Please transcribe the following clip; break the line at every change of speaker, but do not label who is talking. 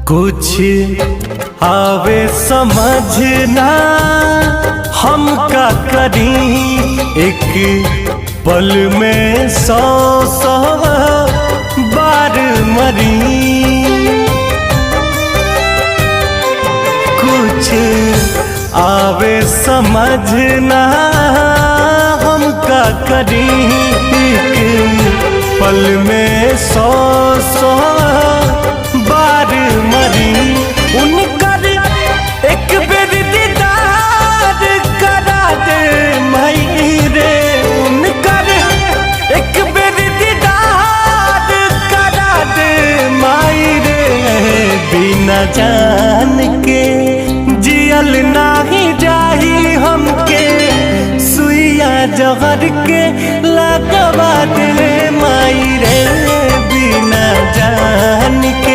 कुछ आवे समझना हम का करी, एक पल में 100 बार मरी। कुछ आवे समझना हम का करी, एक पल में 100 बार मरी। उनकर एक बेर दीदार करा दे माई रे, उनकर एक बेर दीदार करा दे माई रे। बिना जान के जियल नाही जाही हमके, सुइया जहर के लगवा दे माई रे। बिना जान के